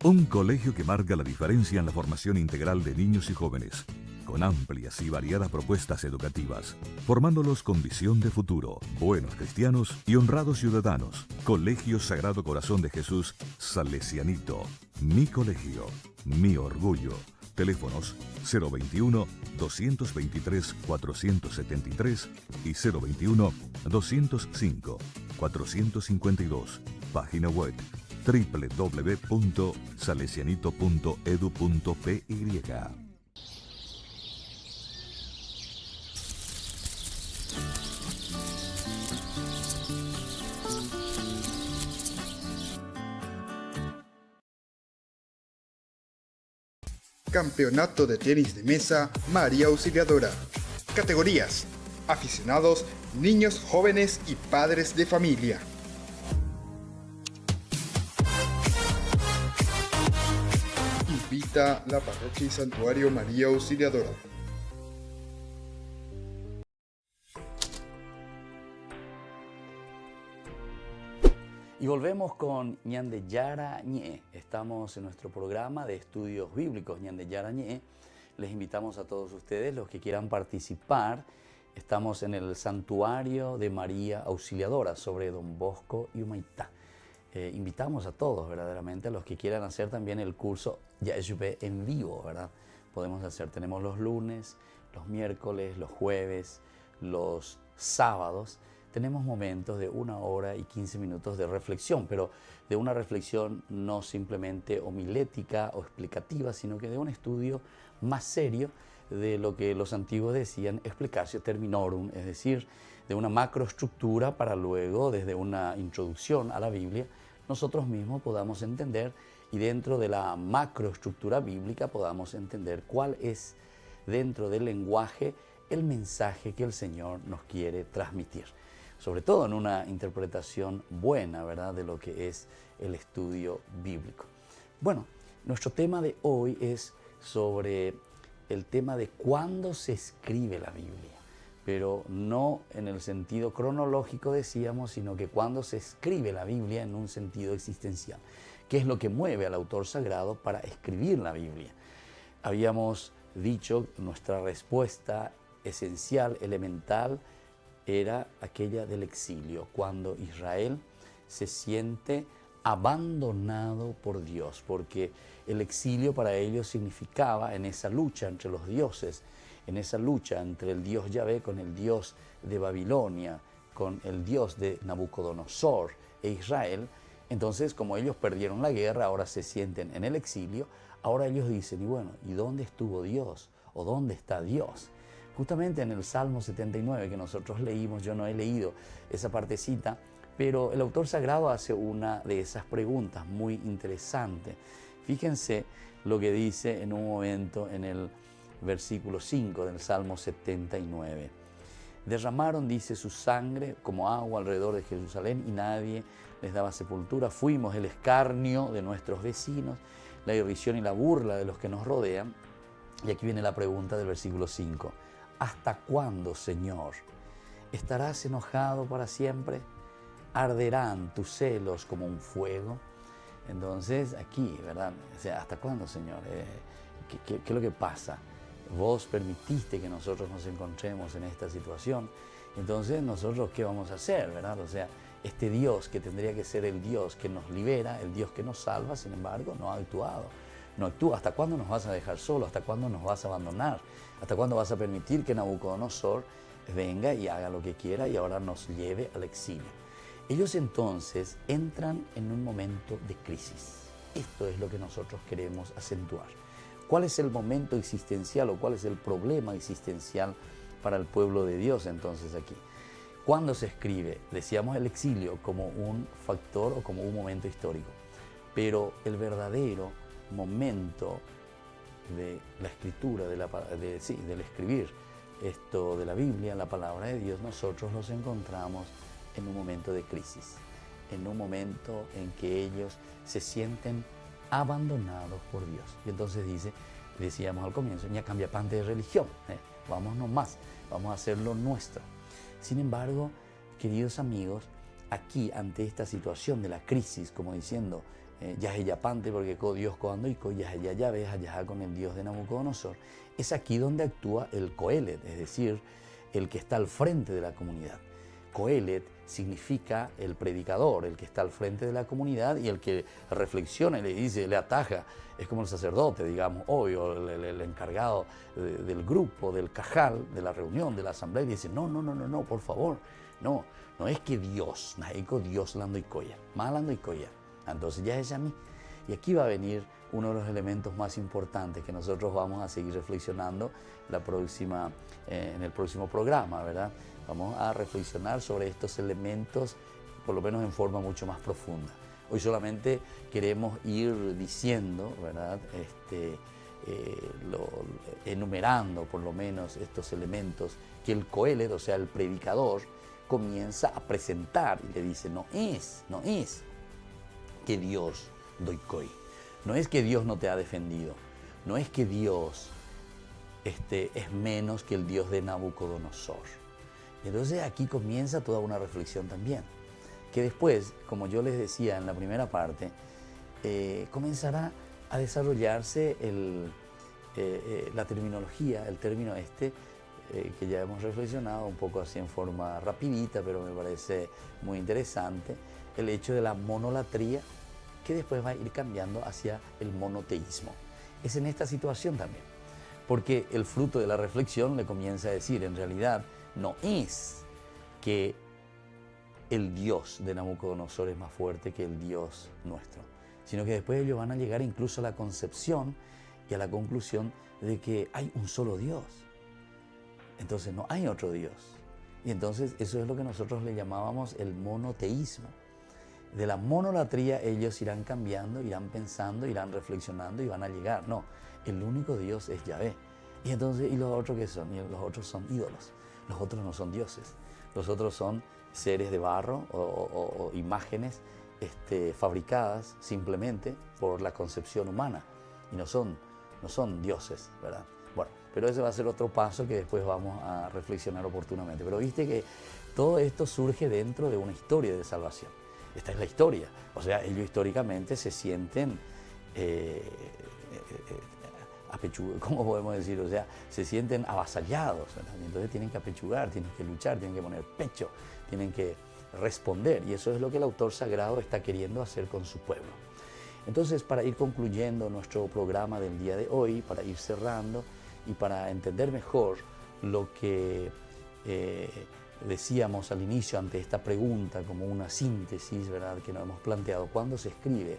E: un colegio que marca la diferencia en la formación integral de niños y jóvenes, con amplias y variadas propuestas educativas, formándolos con visión de futuro, buenos cristianos y honrados ciudadanos. Colegio Sagrado Corazón de Jesús Salesianito, mi colegio, mi orgullo. Teléfonos 021-223-473 y 021-205-452. Página web www.salesianito.edu.py.
F: Campeonato de tenis de mesa María Auxiliadora. Categorías: aficionados, niños, jóvenes y padres de familia. Invita la Parroquia y Santuario María Auxiliadora.
B: Y volvemos con Ñande Yara Ñe. Estamos en nuestro programa de estudios bíblicos Ñande Yara Ñe. Les invitamos a todos ustedes, los que quieran participar. Estamos en el Santuario de María Auxiliadora sobre Don Bosco y Humaitá. Invitamos a todos, verdaderamente, a los que quieran hacer también el curso YSP en vivo, ¿verdad? Podemos hacer, tenemos los lunes, los miércoles, los jueves, los sábados. Tenemos momentos de 1 hora y 15 minutos de reflexión, pero de una reflexión no simplemente homilética o explicativa, sino que de un estudio más serio de lo que los antiguos decían explicatio terminorum, es decir, de una macroestructura para luego, desde una introducción a la Biblia, nosotros mismos podamos entender, y dentro de la macroestructura bíblica podamos entender cuál es, dentro del lenguaje, el mensaje que el Señor nos quiere transmitir. Sobre todo en una interpretación buena, ¿verdad?, de lo que es el estudio bíblico. Bueno, Nuestro tema de hoy es sobre el tema de cuándo se escribe la Biblia, pero no en el sentido cronológico decíamos, sino que cuándo se escribe la Biblia en un sentido existencial. ¿Qué es lo que mueve al autor sagrado para escribir la Biblia? Habíamos dicho nuestra respuesta esencial, elemental, era aquella del exilio, cuando Israel se siente abandonado por Dios, porque el exilio para ellos significaba en esa lucha entre los dioses, en esa lucha entre el Dios Yahvé con el Dios de Babilonia, con el Dios de Nabucodonosor e Israel. Entonces, como ellos perdieron la guerra, ahora se sienten en el exilio, ahora ellos dicen, y bueno, ¿y dónde estuvo Dios? ¿O dónde está Dios? Justamente en el Salmo 79 que nosotros leímos, yo no he leído esa partecita, pero el autor sagrado hace una de esas preguntas muy interesante. Fíjense lo que dice en un momento en el versículo 5 del Salmo 79. Derramaron, dice, su sangre como agua alrededor de Jerusalén y nadie les daba sepultura. Fuimos el escarnio de nuestros vecinos, la irrisión y la burla de los que nos rodean. Y aquí viene la pregunta del versículo 5. ¿Hasta cuándo, Señor? ¿Estarás enojado para siempre? ¿Arderán tus celos como un fuego? Entonces, aquí, ¿verdad? O sea, ¿hasta cuándo, Señor? ¿Qué es lo que pasa? Vos permitiste que nosotros nos encontremos en esta situación. Entonces, ¿nosotros qué vamos a hacer, verdad? O sea, este Dios que tendría que ser el Dios que nos libera, el Dios que nos salva, sin embargo, no ha actuado. No actúa. ¿Hasta cuándo nos vas a dejar solo? ¿Hasta cuándo nos vas a abandonar? ¿Hasta cuándo vas a permitir que Nabucodonosor venga y haga lo que quiera y ahora nos lleve al exilio? Ellos entonces entran en un momento de crisis. Esto es lo que nosotros queremos acentuar. ¿Cuál es el momento existencial o cuál es el problema existencial para el pueblo de Dios entonces aquí? ¿Cuándo se escribe? Decíamos el exilio como un factor o como un momento histórico, pero el verdadero momento de la escritura, del escribir esto de la Biblia, la palabra de Dios, nosotros los encontramos en un momento de crisis, en un momento en que ellos se sienten abandonados por Dios. Y entonces decíamos al comienzo, ya cambia pan de religión, vamos nomás, vamos a hacer lo nuestro. Sin embargo, queridos amigos, aquí ante esta situación de la crisis, como diciendo, ya es yapante porque Dios cuando y ya es ya ves allá con el Dios de Nabucodonosor, es aquí donde actúa el Coelet, es decir, el que está al frente de la comunidad. Coelet significa el predicador, el que está al frente de la comunidad y el que reflexiona y le dice, le ataja. Es como el sacerdote, digamos, hoy, o el encargado del grupo, del cajal, de la reunión, de la asamblea, y dice, no, por favor, no es que Dios, naico Dios lando y coya, malando y coya. Entonces ya es a mí. Y aquí va a venir uno de los elementos más importantes que nosotros vamos a seguir reflexionando en el próximo programa, ¿verdad? Vamos a reflexionar sobre estos elementos, por lo menos en forma mucho más profunda. Hoy solamente queremos ir diciendo, ¿verdad? Enumerando por lo menos estos elementos que el Coelet, o sea, el predicador, comienza a presentar y le dice, no es que Dios doikoi, no es que Dios no te ha defendido, no es que Dios es menos que el Dios de Nabucodonosor. Y entonces aquí comienza toda una reflexión también, que después, como yo les decía en la primera parte, comenzará a desarrollarse la terminología, el término que ya hemos reflexionado un poco así en forma rapidita, pero me parece muy interesante, el hecho de la monolatría, que después va a ir cambiando hacia el monoteísmo. Es en esta situación también, porque el fruto de la reflexión le comienza a decir, en realidad, no es que el Dios de Nabucodonosor es más fuerte que el Dios nuestro, sino que después ellos van a llegar incluso a la concepción y a la conclusión de que hay un solo Dios. Entonces no hay otro Dios. Y entonces eso es lo que nosotros le llamábamos el monoteísmo. De la monolatría ellos irán cambiando, irán pensando, irán reflexionando y van a llegar. No, el único Dios es Yahvé. Y entonces, ¿y los otros qué son? Y los otros son ídolos. Los otros no son dioses. Los otros son seres de barro o imágenes fabricadas simplemente por la concepción humana y no son dioses, ¿verdad? Bueno, pero ese va a ser otro paso que después vamos a reflexionar oportunamente. Pero viste que todo esto surge dentro de una historia de salvación. Esta es la historia. O sea, ellos históricamente se sienten ¿cómo podemos decir? O sea, se sienten avasallados, ¿verdad? Y entonces tienen que apechugar, tienen que luchar, tienen que poner pecho, tienen que responder. Y eso es lo que el autor sagrado está queriendo hacer con su pueblo. Entonces, para ir concluyendo nuestro programa del día de hoy, para ir cerrando y para entender mejor lo que decíamos al inicio ante esta pregunta, como una síntesis, ¿verdad?, que nos hemos planteado, ¿cuándo se escribe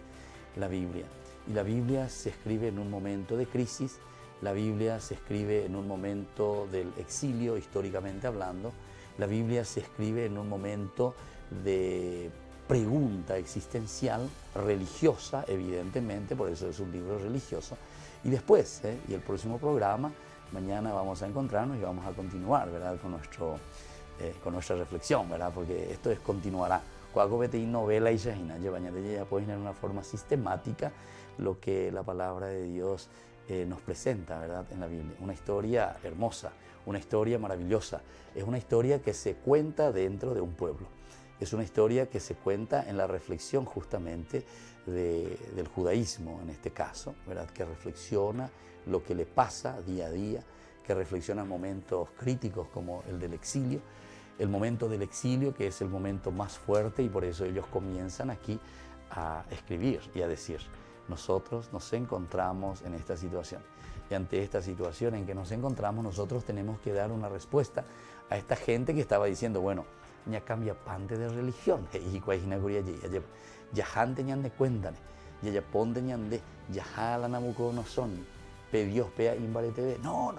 B: la Biblia? Y la Biblia se escribe en un momento de crisis, la Biblia se escribe en un momento del exilio, históricamente hablando, la Biblia se escribe en un momento de pregunta existencial, religiosa, evidentemente, por eso es un libro religioso. Y después, y el próximo programa, mañana vamos a encontrarnos y vamos a continuar, ¿verdad?, con nuestra reflexión, ¿verdad?, porque esto continuará. Cuando vete novela y ya pueden en una forma sistemática lo que la palabra de Dios nos presenta, ¿verdad?, en la Biblia. Una historia hermosa, una historia maravillosa. Es una historia que se cuenta dentro de un pueblo. Es una historia que se cuenta en la reflexión justamente del judaísmo, en este caso, ¿verdad?, que reflexiona lo que le pasa día a día, que reflexiona momentos críticos como el del exilio, el momento del exilio, que es el momento más fuerte, y por eso ellos comienzan aquí a escribir y a decir, nosotros nos encontramos en esta situación. Y ante esta situación en que nos encontramos, nosotros tenemos que dar una respuesta a esta gente que estaba diciendo, bueno, ya cambia pante de religión, ya jante ñande cuéntane, ya ponte ñande, ya jala Nabucodonosor, Dios pea imbarete. No,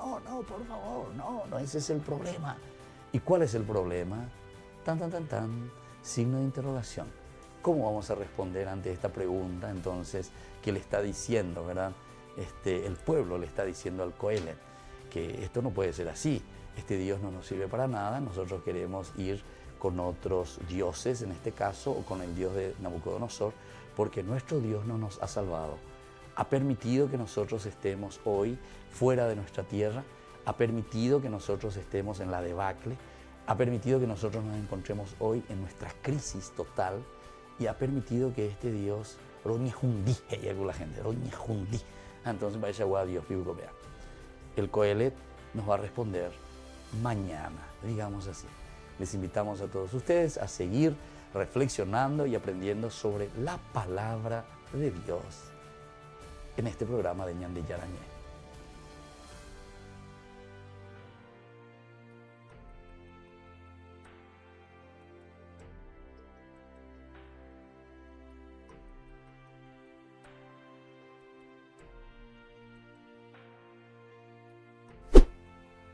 B: por favor, no, ese es el problema. ¿Y cuál es el problema? Signo de interrogación. ¿Cómo vamos a responder ante esta pregunta entonces que le está diciendo, ¿verdad? El pueblo le está diciendo al Coelet que esto no puede ser así, este Dios no nos sirve para nada, nosotros queremos ir con otros dioses, en este caso, o con el Dios de Nabucodonosor, porque nuestro Dios no nos ha salvado. Ha permitido que nosotros estemos hoy fuera de nuestra tierra, ha permitido que nosotros estemos en la debacle, ha permitido que nosotros nos encontremos hoy en nuestra crisis total y ha permitido que este Dios, entonces vaya a Dios, el Coelet nos va a responder mañana, digamos así. Les invitamos a todos ustedes a seguir reflexionando y aprendiendo sobre la palabra de Dios en este programa de Ñande Yarañé.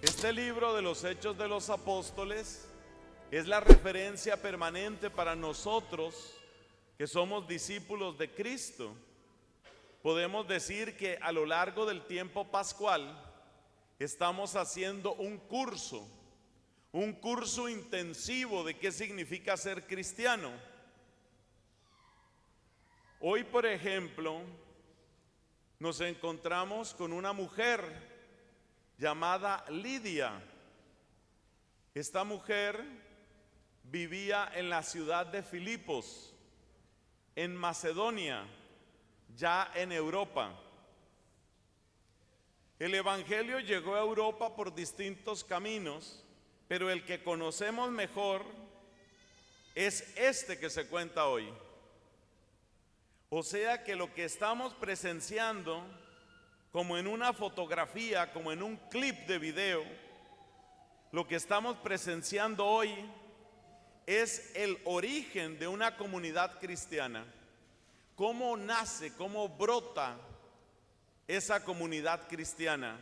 G: Este libro de los Hechos de los Apóstoles es la referencia permanente para nosotros que somos discípulos de Cristo. Podemos decir que a lo largo del tiempo pascual estamos haciendo un curso intensivo de qué significa ser cristiano. Hoy, por ejemplo, nos encontramos con una mujer llamada Lidia. Esta mujer vivía en la ciudad de Filipos, en Macedonia, ya en Europa. El evangelio llegó a Europa por distintos caminos, pero el que conocemos mejor es este que se cuenta hoy. O sea que lo que estamos presenciando, como en una fotografía, como en un clip de video, lo que estamos presenciando hoy es el origen de una comunidad cristiana. ¿Cómo nace, cómo brota esa comunidad cristiana?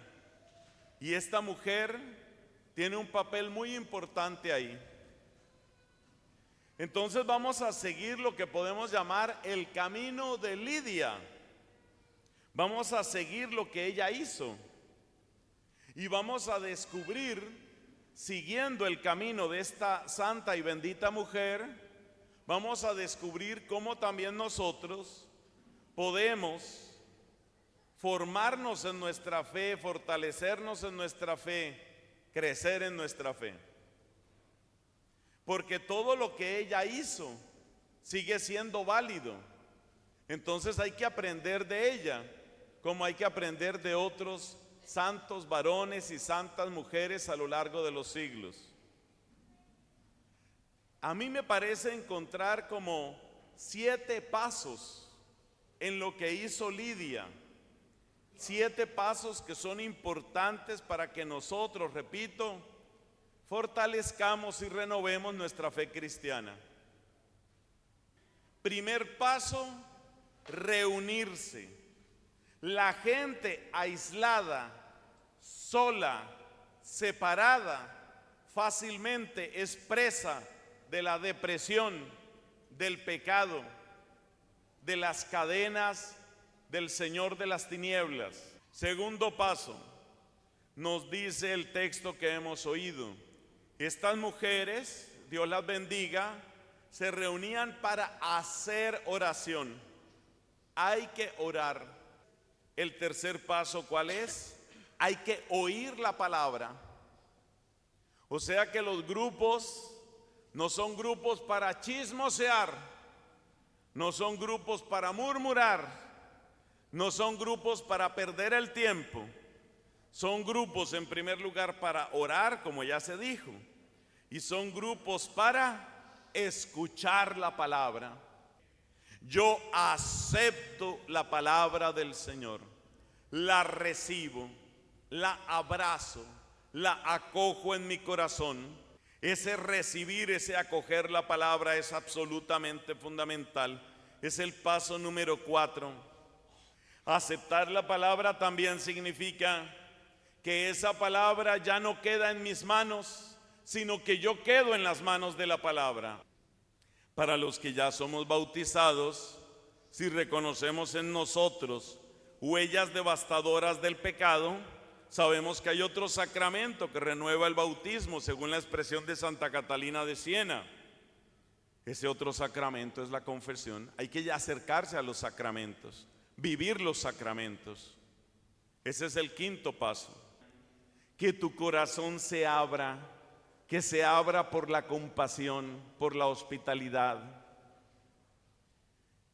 G: Y esta mujer tiene un papel muy importante ahí. Entonces vamos a seguir lo que podemos llamar el camino de Lidia. Vamos a seguir lo que ella hizo y vamos a descubrir, siguiendo el camino de esta santa y bendita mujer, vamos a descubrir cómo también nosotros podemos formarnos en nuestra fe, fortalecernos en nuestra fe, crecer en nuestra fe. Porque todo lo que ella hizo sigue siendo válido. Entonces hay que aprender de ella, como hay que aprender de otros santos varones y santas mujeres a lo largo de los siglos. A mí me parece encontrar como 7 pasos en lo que hizo Lidia. 7 pasos que son importantes para que nosotros, repito, fortalezcamos y renovemos nuestra fe cristiana. Primer paso, reunirse. La gente aislada, sola, separada, fácilmente es presa de la depresión, del pecado, de las cadenas del Señor de las tinieblas. Segundo paso, nos dice el texto que hemos oído. Estas mujeres, Dios las bendiga, se reunían para hacer oración. Hay que orar. El tercer paso, ¿cuál es? Hay que oír la palabra. O sea que los grupos no son grupos para chismosear, no son grupos para murmurar, no son grupos para perder el tiempo. Son grupos en primer lugar para orar, como ya se dijo, y son grupos para escuchar la palabra. Yo acepto la palabra del Señor, la recibo, la abrazo, la acojo en mi corazón. Ese recibir, ese acoger la palabra es absolutamente fundamental. Es el paso número 4. Aceptar la palabra también significa que esa palabra ya no queda en mis manos, sino que yo quedo en las manos de la palabra. Para los que ya somos bautizados, si reconocemos en nosotros huellas devastadoras del pecado, sabemos que hay otro sacramento que renueva el bautismo, según la expresión de Santa Catalina de Siena. Ese otro sacramento es la confesión. Hay que ya acercarse a los sacramentos, vivir los sacramentos. Ese es el quinto paso. Que tu corazón se abra, que se abra por la compasión, por la hospitalidad.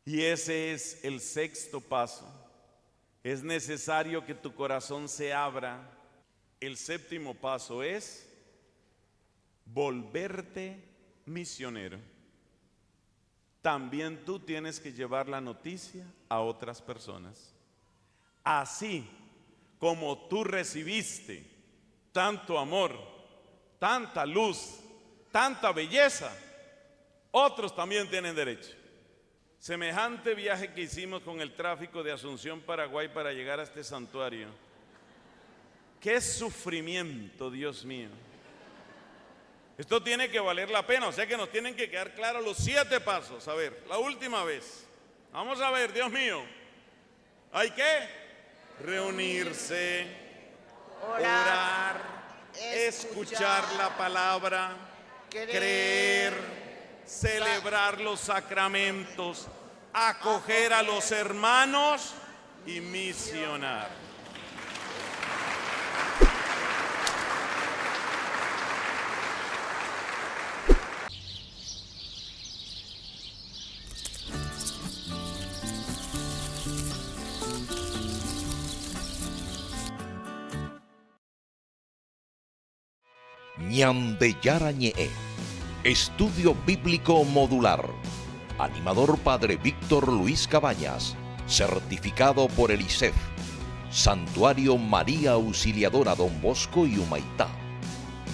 G: Y ese es el sexto paso. Es necesario que tu corazón se abra. El séptimo paso es volverte misionero. También tú tienes que llevar la noticia a otras personas. Así como tú recibiste tanto amor, tanta luz, tanta belleza, otros también tienen derecho. Semejante viaje que hicimos con el tráfico de Asunción, Paraguay, para llegar a este santuario. ¡Qué sufrimiento, Dios mío! Esto tiene que valer la pena, o sea que nos tienen que quedar claros los 7 pasos. A ver, la última vez. Vamos a ver, Dios mío. Hay que reunirse, orar, escuchar la palabra, creer, celebrar los sacramentos, acoger a los hermanos y misionar.
C: Ñande Yarañe, Estudio Bíblico Modular. Animador Padre Víctor Luis Cabañas. Certificado por el ISEF. Santuario María Auxiliadora Don Bosco y Humaitá.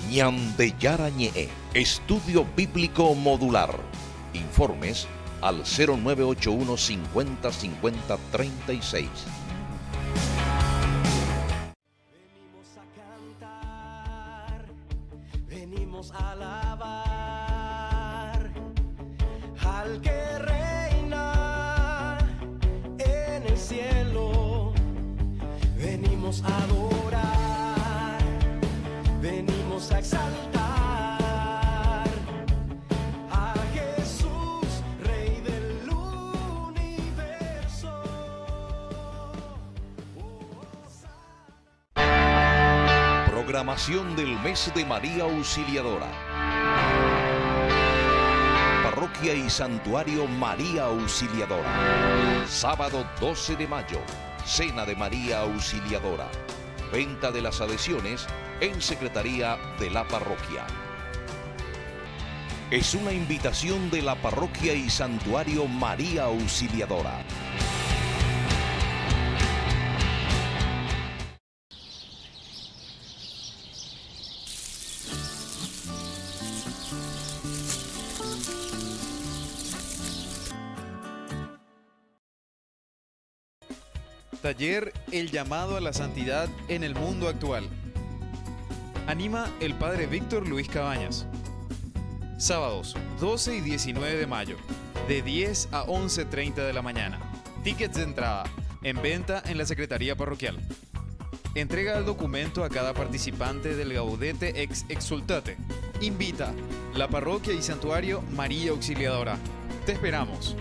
C: Ñande Yarañe, Estudio Bíblico Modular. Informes al 0981 50 50 36.
D: Venimos a cantar, venimos a alabar al que reina en el cielo. Venimos a adorar, venimos a exaltar a Jesús
C: programación del mes de María Auxiliadora. Parroquia y Santuario María Auxiliadora. Sábado 12 de mayo, Cena de María Auxiliadora. Venta de las adhesiones en Secretaría de la Parroquia. Es una invitación de la Parroquia y Santuario María Auxiliadora.
A: Taller El llamado a la santidad en el mundo actual. Anima el Padre Víctor Luis Cabañas. Sábados 12 y 19 de mayo, de 10 a 11:30 de la mañana. Tickets de entrada, en venta en la Secretaría Parroquial. Entrega el documento a cada participante del Gaudete ex Exsultate. Invita la Parroquia y Santuario María Auxiliadora. Te esperamos.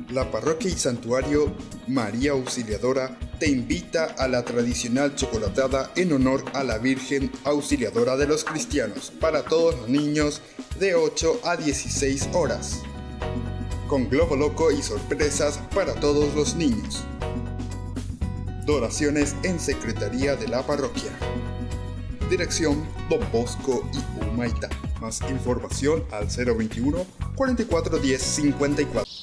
F: La Parroquia y Santuario María Auxiliadora te invita a la tradicional chocolatada en honor a la Virgen Auxiliadora de los Cristianos para todos los niños de 8 a 16 horas, con globo loco y sorpresas para todos los niños. Donaciones en Secretaría de la Parroquia. Dirección Don Bosco y Humaitá. Más información al 021 4410 54.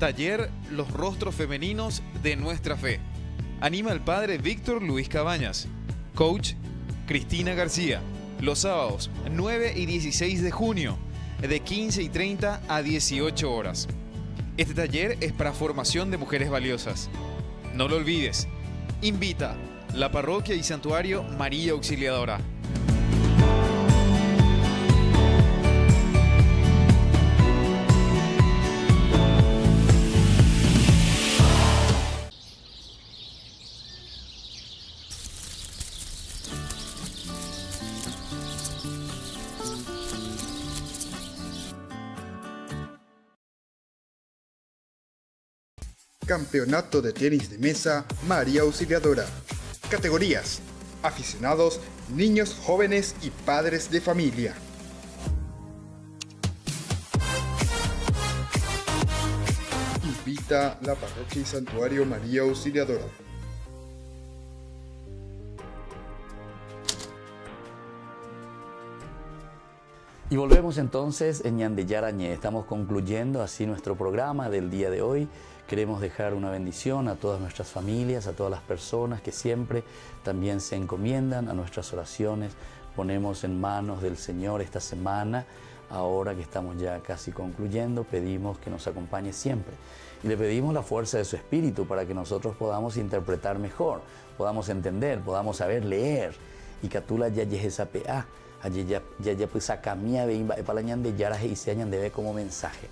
A: Taller Los rostros femeninos de nuestra fe. Anima el Padre Víctor Luis Cabañas. Coach Cristina García. Los sábados 9 y 16 de junio, de 15:30 a 18 horas. Este taller es para formación de mujeres valiosas. No lo olvides. Invita la Parroquia y Santuario María Auxiliadora.
F: Campeonato de Tenis de Mesa María Auxiliadora. Categorías: aficionados, niños, jóvenes y padres de familia. Invita la Parroquia y Santuario María Auxiliadora.
B: Y volvemos entonces en Ñande Yarañé. Estamos concluyendo así nuestro programa del día de hoy. Queremos dejar una bendición a todas nuestras familias, a todas las personas que siempre también se encomiendan a nuestras oraciones. Ponemos en manos del Señor esta semana, ahora que estamos ya casi concluyendo, pedimos que nos acompañe siempre. Y le pedimos la fuerza de su Espíritu para que nosotros podamos interpretar mejor, podamos entender, podamos saber leer. Y Catula ya esa PA, ya pues saca mía de palañan de yaraje y se añan de ver como mensaje.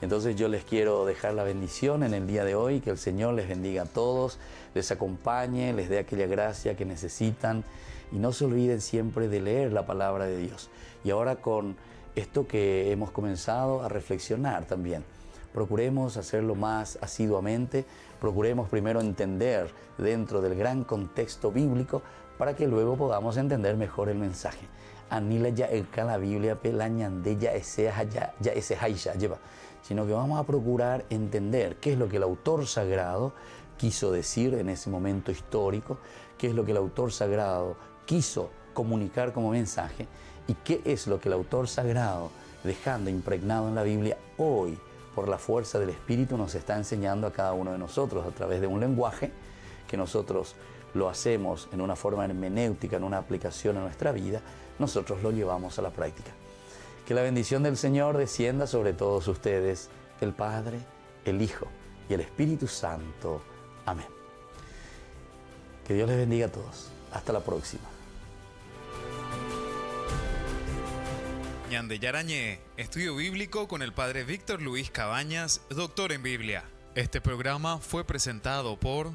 B: Entonces yo les quiero dejar la bendición en el día de hoy, que el Señor les bendiga a todos, les acompañe, les dé aquella gracia que necesitan y no se olviden siempre de leer la palabra de Dios. Y ahora con esto que hemos comenzado a reflexionar también, procuremos hacerlo más asiduamente, procuremos primero entender dentro del gran contexto bíblico para que luego podamos entender mejor el mensaje. Anila ya el la Biblia pelañande ya ese haisha lleva, sino que vamos a procurar entender qué es lo que el autor sagrado quiso decir en ese momento histórico, qué es lo que el autor sagrado quiso comunicar como mensaje y qué es lo que el autor sagrado, dejando impregnado en la Biblia, hoy, por la fuerza del Espíritu, nos está enseñando a cada uno de nosotros a través de un lenguaje que nosotros lo hacemos en una forma hermenéutica, en una aplicación a nuestra vida, nosotros lo llevamos a la práctica. Que la bendición del Señor descienda sobre todos ustedes, el Padre, el Hijo y el Espíritu Santo. Amén. Que Dios les bendiga a todos. Hasta la próxima.
A: Ñande Yarañé, estudio bíblico con el Padre Víctor Luis Cabañas, doctor en Biblia. Este programa fue presentado por